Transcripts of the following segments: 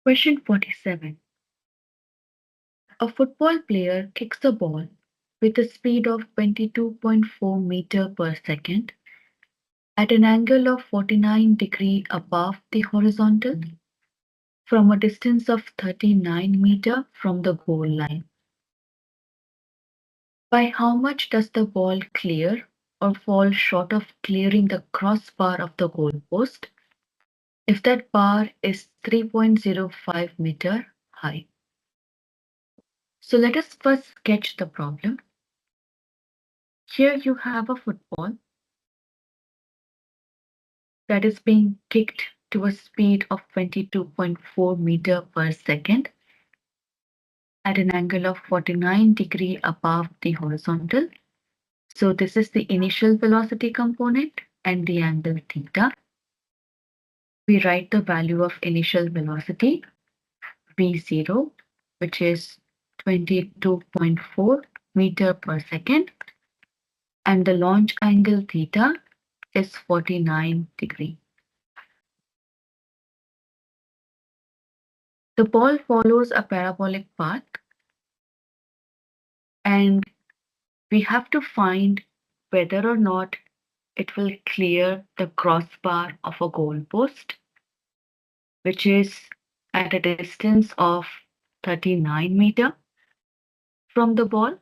Question 47. A football player kicks a ball with a speed of 22.4 meter per second at an angle of 49° above the horizontal from a distance of 39 meter from the goal line. By how much does the ball clear or fall short of clearing the crossbar of the goalpost if that bar is 3.05 meter high? So let us first sketch the problem. Here you have a football that is being kicked to a speed of 22.4 meter per second at an angle of 49° above the horizontal. So this is the initial velocity component and the angle theta. We write the value of initial velocity v0, which is 22.4 meter per second, and the launch angle theta is 49°. The ball follows a parabolic path, and we have to find whether or not it will clear the crossbar of a goalpost, which is at a distance of 39 meter from the ball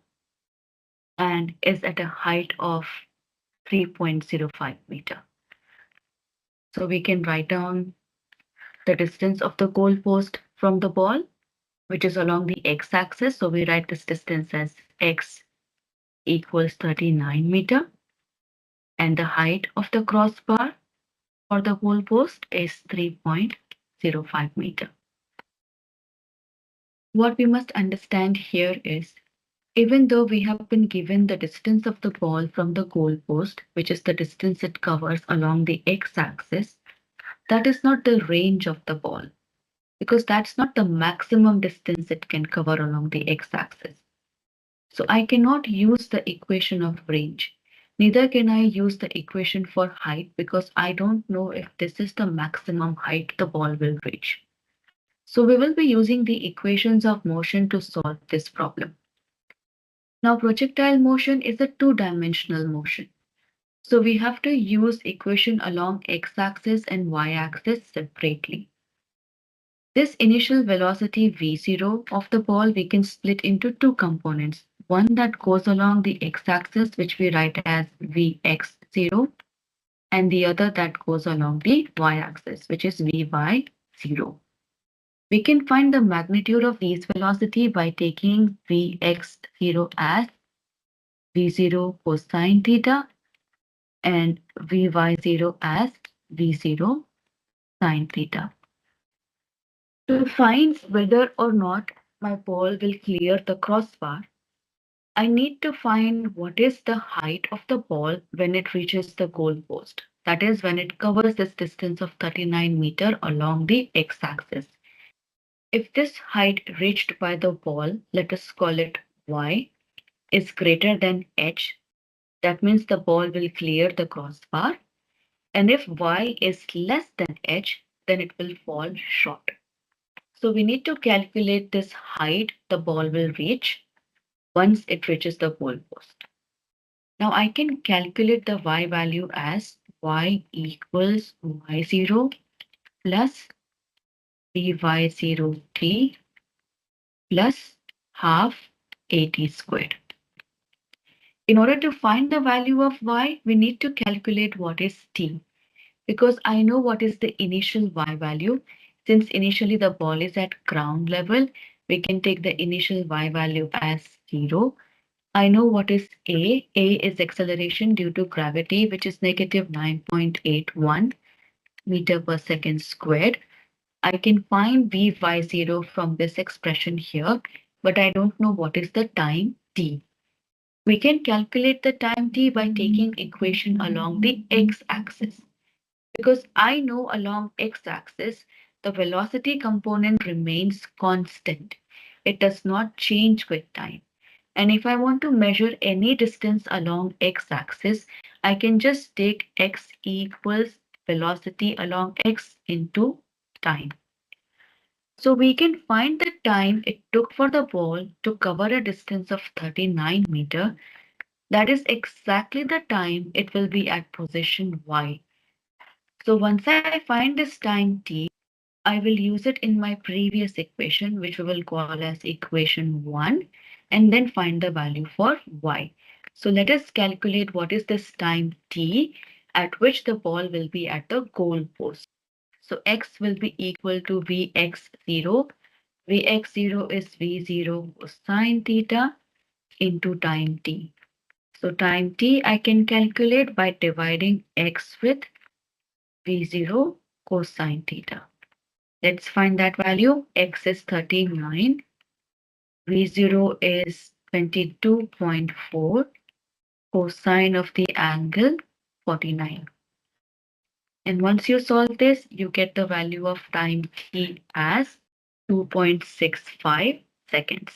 and is at a height of 3.05 meter. So we can write down the distance of the goalpost from the ball, which is along the x-axis. So we write this distance as x equals 39 meter. And the height of the crossbar for the goalpost is 3.05 meter. What we must understand here is, even though we have been given the distance of the ball from the goalpost, which is the distance it covers along the x-axis, that is not the range of the ball, because that's not the maximum distance it can cover along the x-axis. So I cannot use the equation of range. Neither can I use the equation for height because I don't know if this is the maximum height the ball will reach. So we will be using the equations of motion to solve this problem. Now projectile motion is a two-dimensional motion. So we have to use equation along x-axis and y-axis separately. This initial velocity v0 of the ball we can split into two components. One that goes along the x-axis, which we write as vx0, and the other that goes along the y-axis, which is vy0. We can find the magnitude of these velocity by taking vx0 as v0 cosine theta and vy0 as v0 sine theta. To find whether or not my ball will clear the crossbar, I need to find what is the height of the ball when it reaches the goalpost. That is when it covers this distance of 39 meter along the x-axis. If this height reached by the ball, let us call it y, is greater than h, that means the ball will clear the crossbar. And if y is less than h, then it will fall short. So we need to calculate this height the ball will reach once it reaches the goalpost. Now I can calculate the y value as y equals y0 plus vy0t plus half at squared. In order to find the value of y, we need to calculate what is t, because I know what is the initial y value. Since initially the ball is at ground level, we can take the initial y value as 0. I know what is a. A is acceleration due to gravity, which is negative 9.81 meter per second squared. I can find vy0 from this expression here, but I don't know what is the time t. We can calculate the time t by taking equation along the x-axis. Because I know along x-axis, the velocity component remains constant. It does not change with time. And if I want to measure any distance along x-axis, I can just take x equals velocity along x into time. So we can find the time it took for the ball to cover a distance of 39 meter. That is exactly the time it will be at position Y. So once I find this time t, I will use it in my previous equation, which we will call as equation 1, and then find the value for y. So let us calculate what is this time t at which the ball will be at the goal post. So x will be equal to vx0. Vx0 is v0 cosine theta into time t. So time t I can calculate by dividing x with v0 cosine theta. Let's find that value. X is 39. V0 is 22.4. Cosine of the angle 49. And once you solve this, you get the value of time t as 2.65 seconds.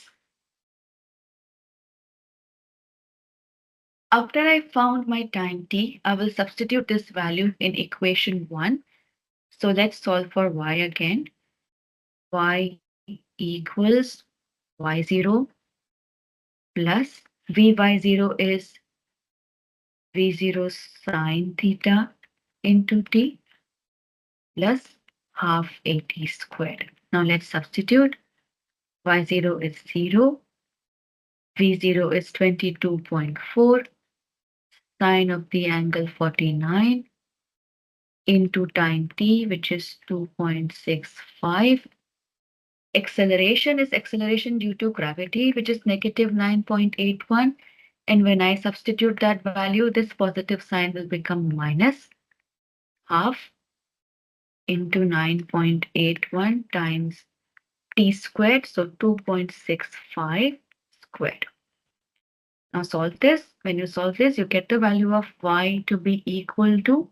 After I found my time t, I will substitute this value in equation 1. So let's solve for y again. Y equals y0 plus vy0 is v0 sine theta into t plus half at squared. Now let's substitute. Y0 is 0, v0 is 22.4, sine of the angle 49 into time t, which is 2.65. Acceleration is acceleration due to gravity, which is negative 9.81. And when I substitute that value, this positive sign will become minus half into 9.81 times t squared, so 2.65 squared. Now solve this. When you solve this, you get the value of y to be equal to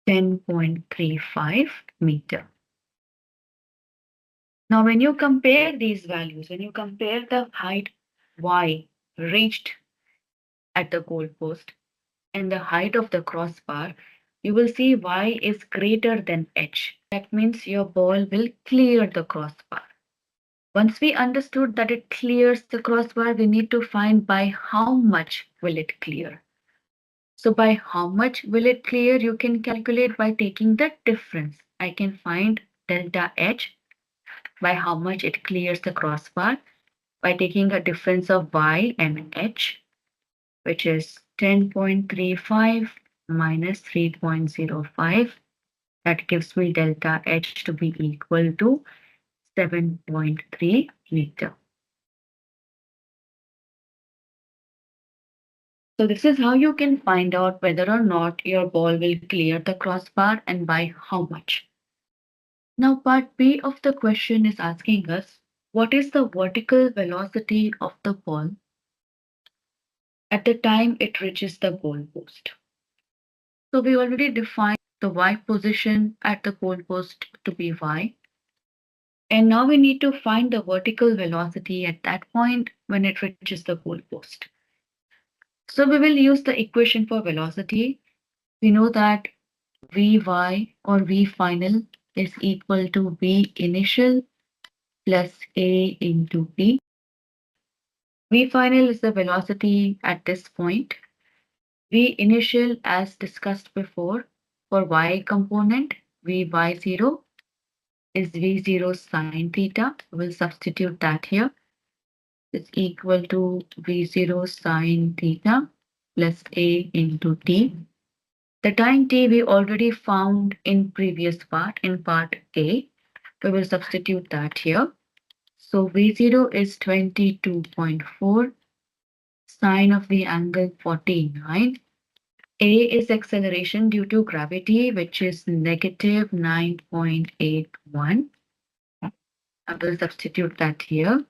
10.35 meter. Now when you compare these values, when you compare the height y reached at the goalpost and the height of the crossbar, you will see y is greater than h. That means your ball will clear the crossbar. Once we understood that it clears the crossbar, we need to find by how much will it clear. So by how much will it clear, you can calculate by taking the difference. I can find delta H by how much it clears the crossbar by taking a difference of y and h, which is 10.35 minus 3.05. That gives me delta H to be equal to 7.3 meter. So this is how you can find out whether or not your ball will clear the crossbar and by how much. Now part B of the question is asking us, what is the vertical velocity of the ball at the time it reaches the goalpost? So we already defined the y position at the goalpost to be y. And now we need to find the vertical velocity at that point when it reaches the goalpost. So we will use the equation for velocity. We know that Vy or V final is equal to V initial plus A into T. V final is the velocity at this point. V initial, as discussed before, for y component, Vy0 is V0 sine theta. We'll substitute that here. It's equal to V0 sine theta plus A into T. The time t we already found in previous part, in part A. We will substitute that here. So V0 is 22.4, sine of the angle 49. A is acceleration due to gravity, which is negative 9.81. I will substitute that here.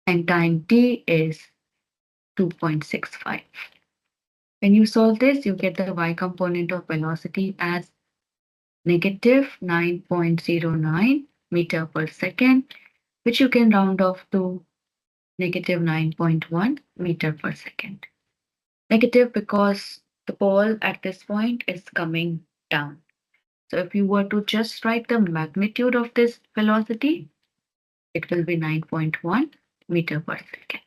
And time t is 2.65. When you solve this, you get the y component of velocity as negative 9.09 meter per second, which you can round off to negative 9.1 meter per second. Negative because the ball at this point is coming down. So if you were to just write the magnitude of this velocity, it will be 9.1 meter per second.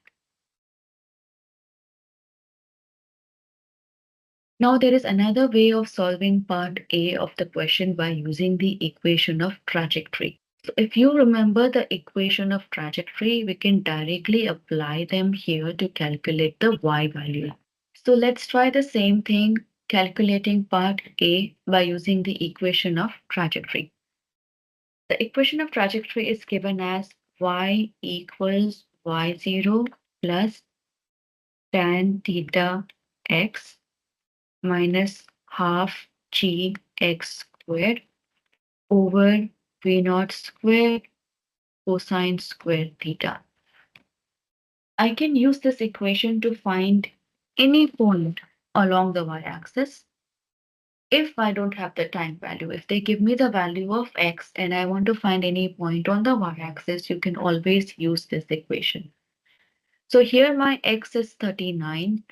Now there is another way of solving part A of the question by using the equation of trajectory. So if you remember the equation of trajectory, we can directly apply them here to calculate the y value. So let's try the same thing, calculating part A by using the equation of trajectory. The equation of trajectory is given as y equals y0 plus tan theta x minus half g x squared over v naught squared cosine squared theta. I can use this equation to find any point along the y-axis if I don't have the time value. If they give me the value of x and I want to find any point on the y-axis, you can always use this equation. So here my x is 39,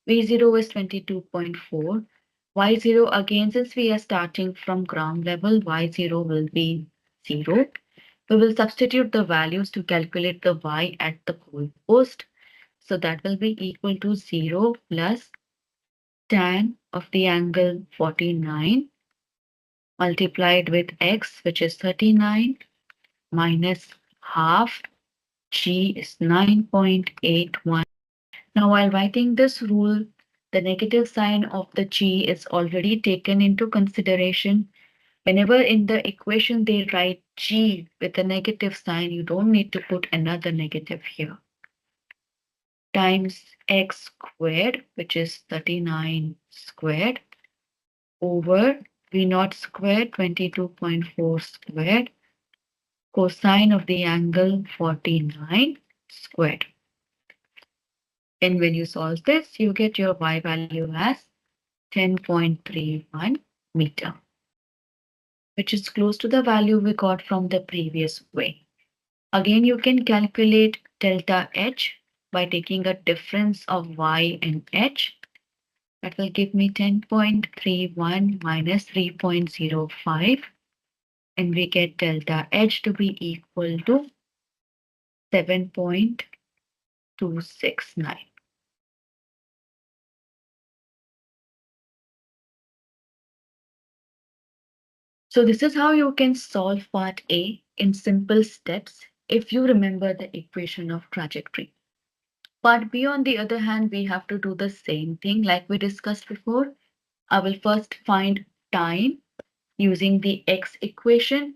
v0 is 22.4, y0 again, since we are starting from ground level, y0 will be 0. We will substitute the values to calculate the y at the goalpost. So that will be equal to 0 plus tan of the angle 49 multiplied with x, which is 39, minus half g is 9.81. Now, while writing this rule, the negative sign of the g is already taken into consideration. Whenever in the equation they write g with a negative sign, you don't need to put another negative here. Times x squared, which is 39 squared, over v naught squared, 22.4 squared, cosine of the angle 49 squared. And when you solve this, you get your y value as 10.31 meter, which is close to the value we got from the previous way. Again, you can calculate delta h by taking a difference of y and h. That will give me 10.31 minus 3.05. And we get delta h to be equal to 7.269. So this is how you can solve part A in simple steps if you remember the equation of trajectory. Part B, on the other hand, we have to do the same thing like we discussed before. I will first find time using the x equation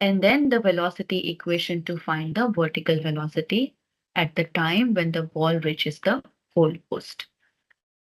and then the velocity equation to find the vertical velocity at the time when the ball reaches the goalpost.